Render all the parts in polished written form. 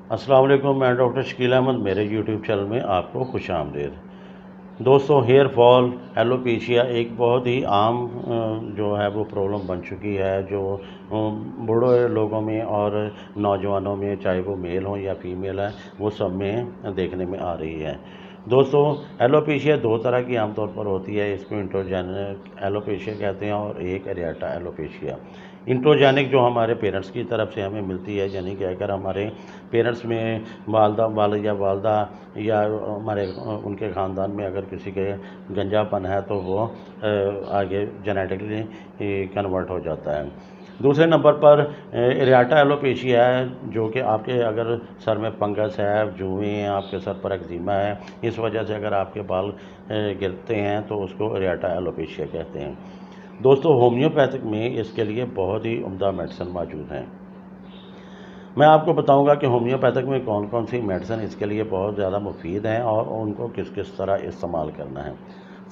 अस्सलाम वालेकुम। मैं डॉक्टर शकील अहमद, मेरे यूट्यूब चैनल में आपको खुश आमदीद। दोस्तों, हेयर फॉल, एलोपेशिया एक बहुत ही आम जो है वो प्रॉब्लम बन चुकी है, जो बूढ़े लोगों में और नौजवानों में, चाहे वो मेल हों या फीमेल है, वो सब में देखने में आ रही है। दोस्तों, एलोपेशिया दो तरह की आमतौर पर होती है। इसको इंट्रोजेनिक एलोपेशिया कहते हैं और एक एरियाटा एलोपेशिया। इंट्रोजेनिक जो हमारे पेरेंट्स की तरफ से हमें मिलती है, यानी कि अगर हमारे पेरेंट्स में वालदा वालिद या वालदा या हमारे उनके ख़ानदान में अगर किसी के गंजापन है तो वो आगे जेनेटिकली कन्वर्ट हो जाता है। दूसरे नंबर पर एरियाटा एलोपेशिया है, जो कि आपके अगर सर में फंगस है, जुएँ हैं, आपके सर पर एक्जिमा है, इस वजह से अगर आपके बाल गिरते हैं तो उसको एरियाटा एलोपेशिया कहते हैं। दोस्तों, होम्योपैथिक में इसके लिए बहुत ही उम्दा मेडिसिन मौजूद हैं। मैं आपको बताऊंगा कि होम्योपैथिक में कौन कौन सी मेडिसिन इसके लिए बहुत ज़्यादा मुफीद हैं और उनको किस किस तरह इस्तेमाल करना है।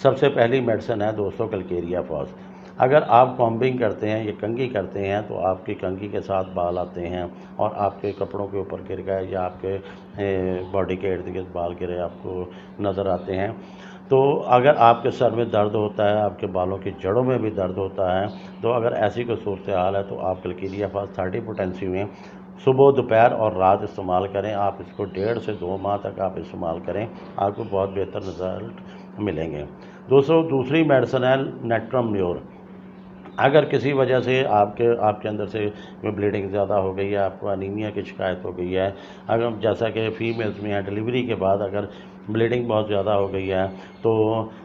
सबसे पहली मेडिसिन है दोस्तों कैलकेरिया फॉस। अगर आप कॉम्बिंग करते हैं या कंघी करते हैं तो आपकी कंघी के साथ बाल आते हैं और आपके कपड़ों के ऊपर गिर गए या आपके बॉडी के इर्द गिर्द बाल गिरे आपको नज़र आते हैं। तो अगर आपके सर में दर्द होता है, आपके बालों की जड़ों में भी दर्द होता है, तो अगर ऐसी कोई सूरत हाल है तो आप कैलकेरिया फॉस 30 पोटेंसी में सुबह, दोपहर और रात इस्तेमाल करें। आप इसको 1.5 से 2 माह तक आप इस्तेमाल करें, आपको बहुत बेहतर रिज़ल्ट मिलेंगे। दोस्तों, दूसरी मेडिसिन है नेट्रम म्योर। अगर किसी वजह से आपके अंदर से ब्लीडिंग ज़्यादा हो गई है, आपको अनीमिया की शिकायत हो गई है, अगर जैसा कि फीमेल्स में है, डिलीवरी के बाद अगर ब्लीडिंग बहुत ज़्यादा हो गई है तो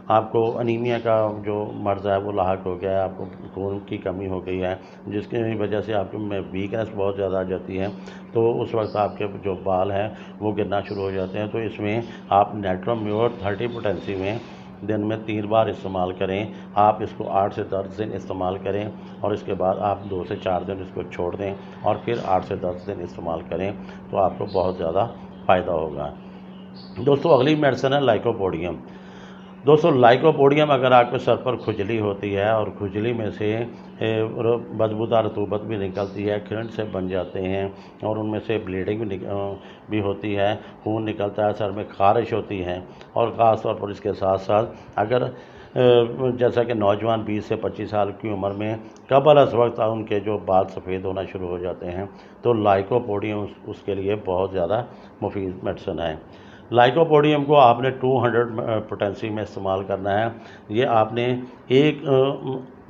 आपको अनीमिया का जो मर्ज़ है वो लाहक हो गया है, आपको खून की कमी हो गई है, जिसकी वजह से आपके में वीकनेस बहुत ज़्यादा आ जाती है, तो उस वक्त आपके जो बाल हैं वो गिरना शुरू हो जाते हैं। तो इसमें आप नेट्रम म्योर 30 पोटेंसी में दिन में 3 बार इस्तेमाल करें। आप इसको 8 से 10 दिन इस्तेमाल करें और इसके बाद आप 2 से 4 दिन इसको छोड़ दें और फिर 8 से 10 दिन इस्तेमाल करें, तो आपको बहुत ज़्यादा फ़ायदा होगा। दोस्तों, अगली मेडिसिन है लाइकोपोडियम। दोस्तों, लाइकोपोडियम अगर आपके सर पर खुजली होती है और खुजली में से बदबूदार रतूबत भी निकलती है, किरण से बन जाते हैं और उनमें से ब्लीडिंग भी होती है, खून निकलता है, सर में ख़ारिश होती है और ख़ास तौर पर इसके साथ साथ अगर जैसा कि नौजवान 20 से 25 साल की उम्र में कबल अज़ वक्त उनके जो बाल सफ़ेद होना शुरू हो जाते हैं, तो लाइकोपोडियम उसके लिए बहुत ज़्यादा मुफीद मेडिसिन है। लाइकोपोडियम को आपने 200 पोटेंसी में इस्तेमाल करना है। ये आपने एक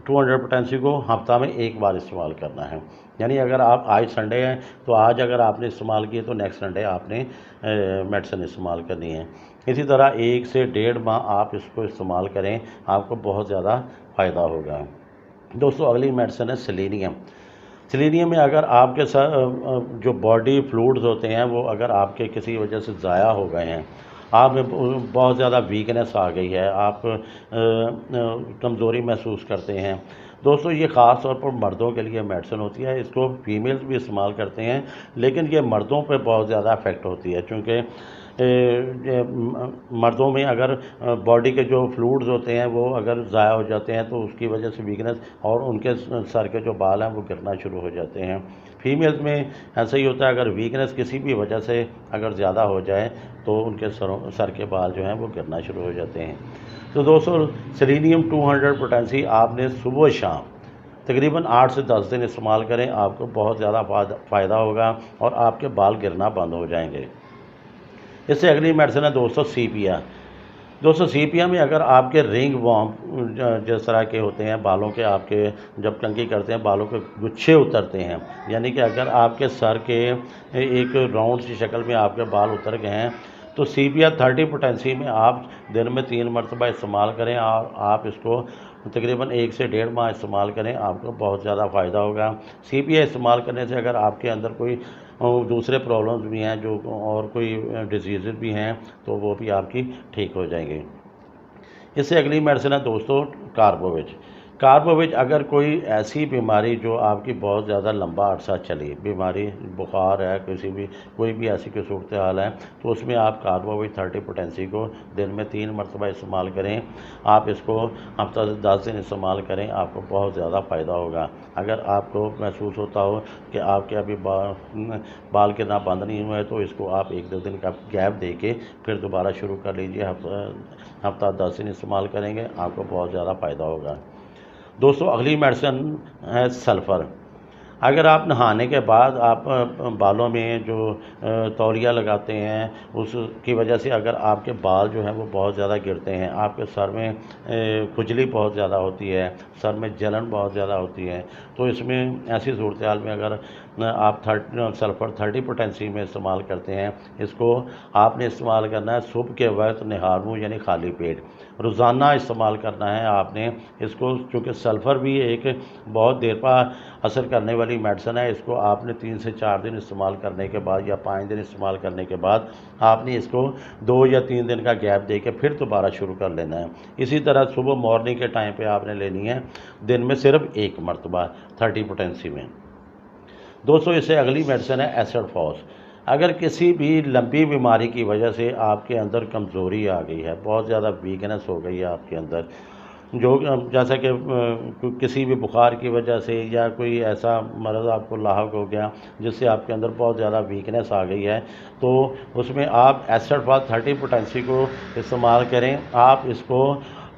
200 पोटेंसी को हफ्ता में एक बार इस्तेमाल करना है। यानी अगर आप आज संडे है तो आज अगर आपने इस्तेमाल किए तो नेक्स्ट संडे आपने मेडिसिन इस्तेमाल करनी है। इसी तरह 1 से 1.5 माह आप इसको इस्तेमाल करें, आपको बहुत ज़्यादा फ़ायदा होगा। दोस्तों, अगली मेडिसिन है सेलेनियम। सेलेनियम में अगर आपके साथ जो बॉडी फ्लूइड्स होते हैं वो अगर आपके किसी वजह से ज़ाया हो गए हैं, आप में बहुत ज़्यादा वीकनेस आ गई है, आप कमज़ोरी महसूस करते हैं, दोस्तों ये ख़ास तौर पर मर्दों के लिए मेडिसिन होती है। इसको फीमेल्स भी इस्तेमाल करते हैं, लेकिन ये मर्दों पे बहुत ज़्यादा इफ़ेक्ट होती है, क्योंकि मर्दों में अगर बॉडी के जो फ्लूइड्स होते हैं वो अगर ज़ाया हो जाते हैं तो उसकी वजह से वीकनेस और उनके सर के जो बाल हैं वो गिरना शुरू हो जाते हैं। फीमेल्स में ऐसा ही होता है, अगर वीकनेस किसी भी वजह से अगर ज़्यादा हो जाए तो उनके सर के बाल जो हैं वो गिरना शुरू हो जाते हैं। तो दोस्तों, सेलेनियम 200 पोटेंसी आपने सुबह शाम तकरीबन 8 से 10 दिन इस्तेमाल करें, आपको बहुत ज़्यादा फ़ायदा होगा और आपके बाल गिरना बंद हो जाएंगे। इससे अगली मेडिसिन है दोस्तों सीपिया। दोस्तों, सीपिया में अगर आपके रिंग वॉर्म जिस तरह के होते हैं बालों के, आपके जब कंघी करते हैं बालों के गुच्छे उतरते हैं, यानी कि अगर आपके सर के एक राउंड सी शक्ल में आपके बाल उतर गए हैं, तो सीपिया 30 पोटेंसी में आप दिन में 3 मरतबा इस्तेमाल करें और आप इसको तकरीबन 1 से 1.5 माह इस्तेमाल करें, आपको बहुत ज़्यादा फ़ायदा होगा। सीपिया इस्तेमाल करने से अगर आपके अंदर कोई दूसरे प्रॉब्लम्स भी हैं जो और कोई डिजीज़ भी हैं तो वो भी आपकी ठीक हो जाएंगे। इससे अगली मेडिसिन है दोस्तों कार्बोविच। कार्बोविज अगर कोई ऐसी बीमारी जो आपकी बहुत ज़्यादा लंबा अरसा चली, बीमारी बुखार है, कोई भी ऐसी कोई सूरत हाल है, तो उसमें आप कार्बोविज 30 पोटेंसी को दिन में 3 मरतबा इस्तेमाल करें। आप इसको हफ्ता से 10 दिन इस्तेमाल करें, आपको बहुत ज़्यादा फ़ायदा होगा। अगर आपको महसूस होता हो कि आपके अभी बाल गिरना बंद नहीं हुआ है, तो इसको आप 1-2 दिन का गैप दे के फिर दोबारा शुरू कर लीजिए। हफ्ता 10 दिन इस्तेमाल करेंगे, आपको बहुत ज़्यादा फ़ायदा होगा। दोस्तों, अगली मेडिसिन है सल्फ़र। अगर आप नहाने के बाद आप बालों में जो तौलिया लगाते हैं, उसकी वजह से अगर आपके बाल जो हैं वो बहुत ज़्यादा गिरते हैं, आपके सर में खुजली बहुत ज़्यादा होती है, सर में जलन बहुत ज़्यादा होती है, तो इसमें ऐसी सूरत हाल में अगर आप सल्फ़र 30 पोटेंसी में इस्तेमाल करते हैं, इसको आपने इस्तेमाल करना है सुबह के वक्त निहार मुँह यानी खाली पेट, रोज़ाना इस्तेमाल करना है आपने इसको। चूँकि सल्फ़र भी एक बहुत देर पर असर करने वाली मेडिसिन है, इसको आपने 3 से 4 दिन इस्तेमाल करने के बाद या 5 दिन इस्तेमाल करने के बाद आपने इसको 2 या 3 दिन का गैप दे के फिर दोबारा शुरू कर लेना है। इसी तरह सुबह मॉर्निंग के टाइम पे आपने लेनी है, दिन में सिर्फ 1 मरतबा 30 पोटेंसी में। दोस्तों, इससे अगली मेडिसिन है एसिड फॉस। अगर किसी भी लंबी बीमारी की वजह से आपके अंदर कमज़ोरी आ गई है, बहुत ज़्यादा वीकनेस हो गई है आपके अंदर, जो जैसा कि किसी भी बुखार की वजह से या कोई ऐसा मर्ज़ आपको लाहक हो गया जिससे आपके अंदर बहुत ज़्यादा वीकनेस आ गई है, तो उसमें आप एसिड फॉस 30 पोटेंसी को इस्तेमाल करें। आप इसको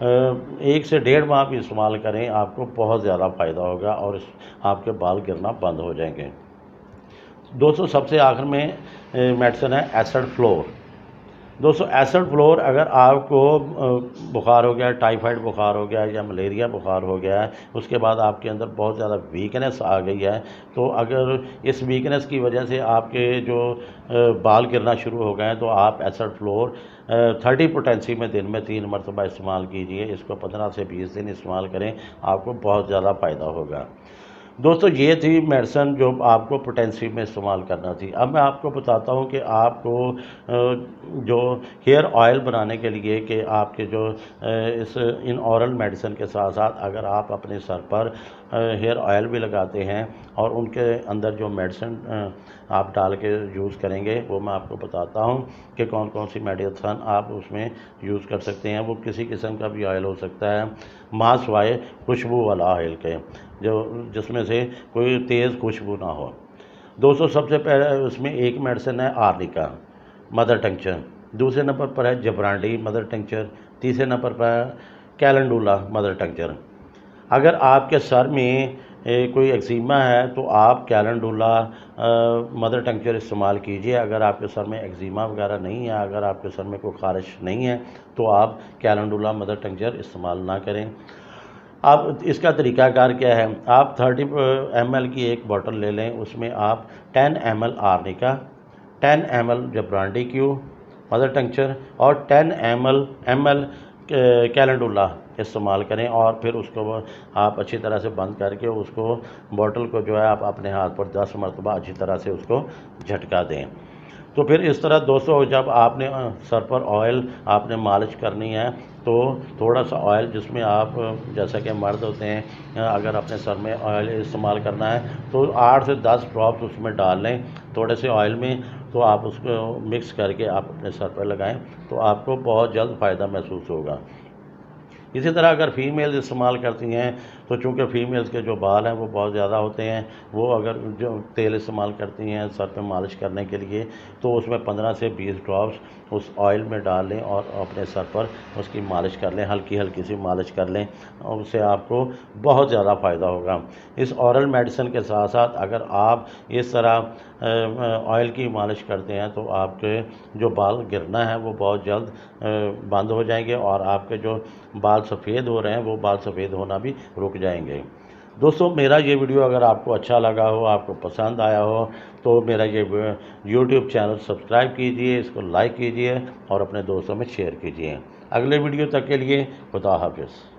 1 से 1.5 माह भी इस्तेमाल करें, आपको बहुत ज़्यादा फ़ायदा होगा और आपके बाल गिरना बंद हो जाएंगे। दोस्तों, सबसे आखिर में मेडिसिन है एसिड फ्लोर। दोस्तों, एसिड फ्लोर अगर आपको बुखार हो गया, टाइफाइड बुखार हो गया या मलेरिया बुखार हो गया है, उसके बाद आपके अंदर बहुत ज़्यादा वीकनेस आ गई है, तो अगर इस वीकनेस की वजह से आपके जो बाल गिरना शुरू हो गए हैं, तो आप एसिड फ्लोर 30 पोटेंसी में दिन में 3 मरतबा इस्तेमाल कीजिए। इसको 15 से 20 दिन इस्तेमाल करें, आपको बहुत ज़्यादा फ़ायदा होगा। दोस्तों, ये थी मेडिसिन जो आपको पोटेंसी में इस्तेमाल करना थी। अब मैं आपको बताता हूँ कि आपको जो हेयर ऑयल बनाने के लिए कि आपके जो इन ऑरल मेडिसिन के साथ साथ अगर आप अपने सर पर हेयर ऑयल भी लगाते हैं और उनके अंदर जो मेडिसिन आप डाल के यूज़ करेंगे, वो मैं आपको बताता हूँ कि कौन कौन सी मेडिसिन आप उसमें यूज़ कर सकते हैं। वो किसी किस्म का भी ऑयल हो सकता है, माँ सिवाय खुशबू वाला ऑयल के, जिसमें से कोई तेज़ खुशबू ना हो। दोस्तों, सबसे पहले उसमें एक मेडिसिन है आर्निका मदर टिंक्चर, दूसरे नंबर पर है जब्रांडी मदर टिंक्चर, तीसरे नंबर पर है कैलेंडुला मदर टिंक्चर। अगर आपके सर में कोई एक्जिमा है तो आप कैलेंडुला मदर टिंक्चर इस्तेमाल कीजिए। अगर आपके सर में एक्जिमा वगैरह नहीं है, अगर आपके सर में कोई खारिश नहीं है, तो आप कैलेंडुला मदर टिंक्चर इस्तेमाल ना करें। अब इसका तरीक़ाकार क्या है, आप 30 ml की एक बोतल ले लें, उसमें आप 10 ml arnica, 10 ml jaborandi Q mother tincture और 10 ml कैलेंडुला इस्तेमाल करें और फिर उसको आप अच्छी तरह से बंद करके उसको बोतल को जो है आप अपने हाथ पर 10 मरतबा अच्छी तरह से उसको झटका दें। तो फिर इस तरह दोस्तों, जब आपने सर पर ऑयल आपने मालिश करनी है, तो थोड़ा सा ऑयल जिसमें आप जैसा कि मर्द होते हैं अगर अपने सर में ऑयल इस्तेमाल करना है तो 8 से 10 ड्रॉप्स उसमें डाल लें थोड़े से ऑयल में, तो आप उसको मिक्स करके आप अपने सर पर लगाएं, तो आपको बहुत जल्द फ़ायदा महसूस होगा। इसी तरह अगर फ़ीमेल्स इस्तेमाल करती हैं, तो चूँकि फ़ीमेल्स के जो बाल हैं वो बहुत ज़्यादा होते हैं, वो अगर जो तेल इस्तेमाल करती हैं सर पे मालिश करने के लिए, तो उसमें 15 से 20 ड्रॉप्स उस ऑयल में डाल लें और अपने सर पर उसकी मालिश कर लें, हल्की हल्की सी मालिश कर लें, और उससे आपको बहुत ज़्यादा फ़ायदा होगा। इस औरल मेडिसिन के साथ साथ अगर आप इस तरह ऑयल की मालिश करते हैं, तो आपके जो बाल गिरना है वो बहुत जल्द बंद हो जाएंगे और आपके जो बाल सफ़ेद हो रहे हैं वो बाल सफ़ेद होना भी रुक जाएंगे। दोस्तों, मेरा ये वीडियो अगर आपको अच्छा लगा हो, आपको पसंद आया हो, तो मेरा ये YouTube चैनल सब्सक्राइब कीजिए, इसको लाइक कीजिए और अपने दोस्तों में शेयर कीजिए। अगले वीडियो तक के लिए खुदा हाफिज़।